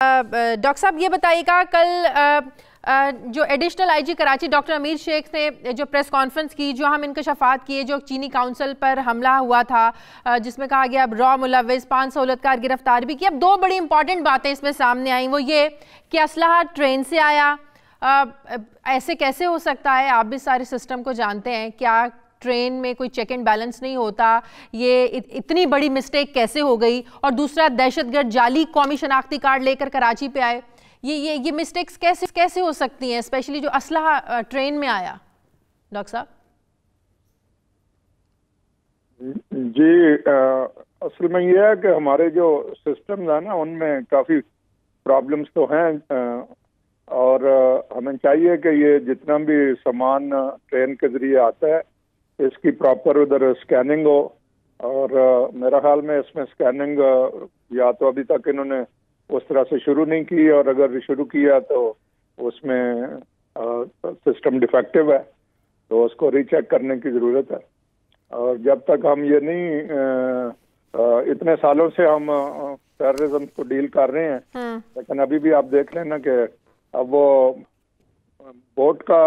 Doctor साहब ये बताइएगा, कल जो एडिशनल आईजी कराची डॉक्टर अमीर शेख ने जो प्रेस कॉन्फ्रेंस की, जो हम इंकशाफात किए, जो चीनी काउंसिल पर हमला हुआ था जिसमें कहा गया अब रॉ मुलविस 5 सहूलतकार गिरफ्तार भी की। अब दो बड़ी इंपॉर्टेंट बातें इसमें सामने आई, वो ये कि असलहा ट्रेन से आया, ऐसे कैसे हो सकता है? आप भी सारे सिस्टम को जानते हैं, क्या ट्रेन में कोई चेक एंड बैलेंस नहीं होता? ये इतनी बड़ी मिस्टेक कैसे हो गई? और दूसरा, दहशतगर्द जाली कौमी शनाख्ती कार्ड लेकर कराची पे आए, ये मिस्टेक्स कैसे हो सकती हैं, स्पेशली जो असलहा ट्रेन में आया? डॉक्टर साहब जी, असल में यह है कि हमारे जो सिस्टम है ना, उनमें काफ़ी प्रॉब्लम्स तो हैं, और हमें चाहिए कि ये जितना भी सामान ट्रेन के ज़रिए आता है इसकी प्रॉपर उधर स्कैनिंग हो। और मेरा ख्याल में इसमें स्कैनिंग या तो अभी तक इन्होंने उस तरह से शुरू नहीं की, और अगर शुरू किया तो उसमें सिस्टम डिफेक्टिव है, तो उसको रीचेक करने की ज़रूरत है। और जब तक हम ये नहीं, इतने सालों से हम टेररिज्म को डील कर रहे हैं, लेकिन अभी भी आप देख लेना कि अब वो बोट का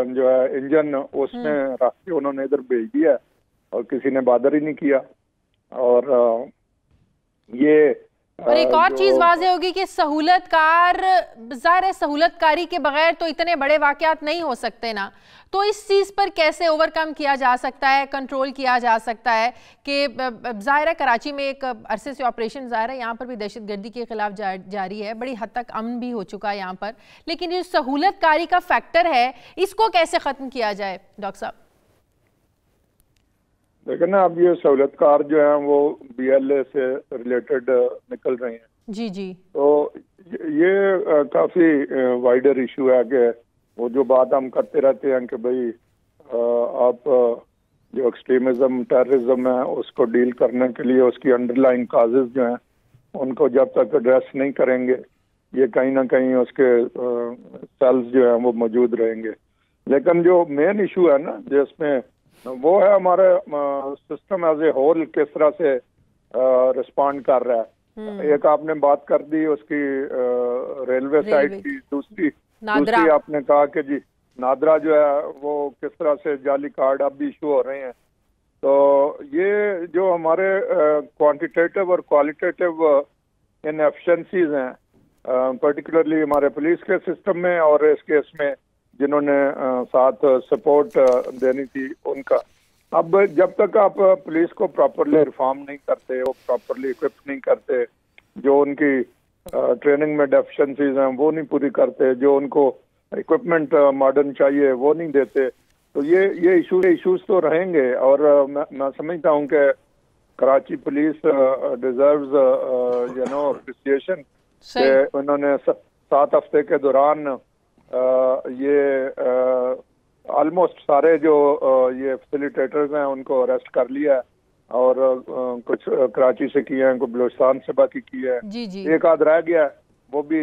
जो है इंजन उसमें रख के उन्होंने इधर भेज दिया और किसी ने बादर ही नहीं किया। और ये और एक और चीज वाज़ेह होगी कि सहूलतकार, ज़ाहिर है सहूलतकारी के बगैर तो इतने बड़े वाकयात नहीं हो सकते ना, तो इस चीज़ पर कैसे ओवरकम किया जा सकता है, कंट्रोल किया जा सकता है? कि ज़ाहिर है कराची में एक अरसे से ऑपरेशन ज़ाहिर है, यहाँ पर भी दहशतगर्दी के खिलाफ जारी है, बड़ी हद तक अमन भी हो चुका है यहाँ पर, लेकिन ये सहूलतकारी का फैक्टर है, इसको कैसे ख़त्म किया जाए डॉक्टर साहब? देखिए ना, अब ये सहूलतकार जो है वो BLA से रिलेटेड निकल रहे हैं। जी जी। तो ये काफ़ी वाइडर इशू है कि वो जो बात हम करते रहते हैं कि भाई आप जो एक्सट्रीमिज्म टेररिज्म है उसको डील करने के लिए उसकी अंडरलाइन काजेज जो हैं उनको जब तक एड्रेस नहीं करेंगे, ये कहीं ना कहीं उसके सेल्स जो हैं वो मौजूद रहेंगे। लेकिन जो मेन इशू है ना जिसमें, वो है हमारे सिस्टम एज ए होल किस तरह से रिस्पॉन्ड कर रहा है। एक आपने बात कर दी उसकी रेलवे साइड की, दूसरी आपने कहा कि जी नादरा जो है वो किस तरह से जाली कार्ड अब भी इशू हो रहे हैं। तो ये जो हमारे क्वांटिटेटिव और क्वालिटेटिव इनएफिशिएंसीज हैं, पर्टिकुलरली हमारे पुलिस के सिस्टम में और इस केस में जिन्होंने साथ सपोर्ट देनी थी उनका। अब जब तक आप पुलिस को प्रॉपरली रिफॉर्म नहीं करते, वो प्रॉपरली इक्विप नहीं करते, जो उनकी ट्रेनिंग में डेफिशिएंसीज हैं वो नहीं पूरी करते, जो उनको इक्विपमेंट मॉडर्न चाहिए वो नहीं देते, तो ये इश्यूज तो रहेंगे। और मैं समझता हूँ कि कराची पुलिस डिजर्व्स अप्रिसिएशन कि उन्होंने 7 हफ्ते के दौरान ये ऑलमोस्ट सारे जो ये फैसिलिटेटर्स हैं उनको अरेस्ट कर लिया है, और कुछ कराची से किए हैं, कुछ बलूचिस्तान से बाकी किए हैं। जी जी। एक आध रह गया, वो भी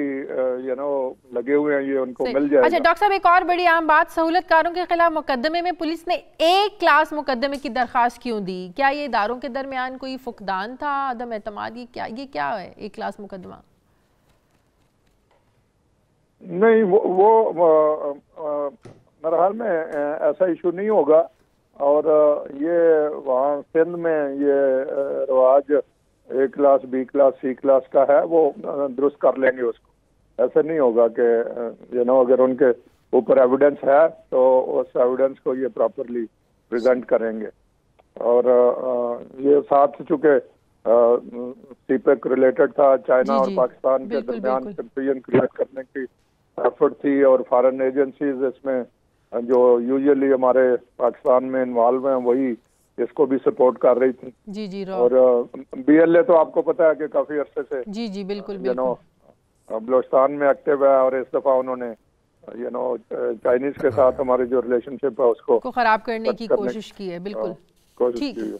लगे हुए हैं, ये उनको मिल जाएगा। अच्छा डॉक्टर साहब, एक और बड़ी आम बात, सहूलतकारों के खिलाफ मुकदमे में पुलिस ने एक क्लास मुकदमे की दरखास्त क्यों दी? क्या ये इदारों के दरमियान कोई फुकदान था, अदम एतमाद? ये क्या है एक क्लास मुकदमा? नहीं, वो मेरे ख्याल में ऐसा इशू नहीं होगा। और ये वहाँ सिंध में ये रवाज A class, B class, C class का है, वो दुरुस्त कर लेंगे उसको। ऐसा नहीं होगा कि अगर उनके ऊपर एविडेंस है तो उस एविडेंस को ये प्रॉपरली प्रेजेंट करेंगे। और ये साथ चूँकि CPEC रिलेटेड था, चाइना और पाकिस्तान के दरमियान कंफ्यूजन क्रिएट करने की एफर्ट थी, और फॉरेन एजेंसीज इसमें जो यूजुअली हमारे पाकिस्तान में इन्वॉल्व हैं वही इसको भी सपोर्ट कर रही थी। जी जी। और BLA तो आपको पता है कि काफी अरसे से जी जी बिल्कुल बलूचिस्तान में एक्टिव है, और इस दफा उन्होंने चाइनीज के साथ हमारे जो रिलेशनशिप है उसको खराब करने की कोशिश की है। बिल्कुल कोशिश की है।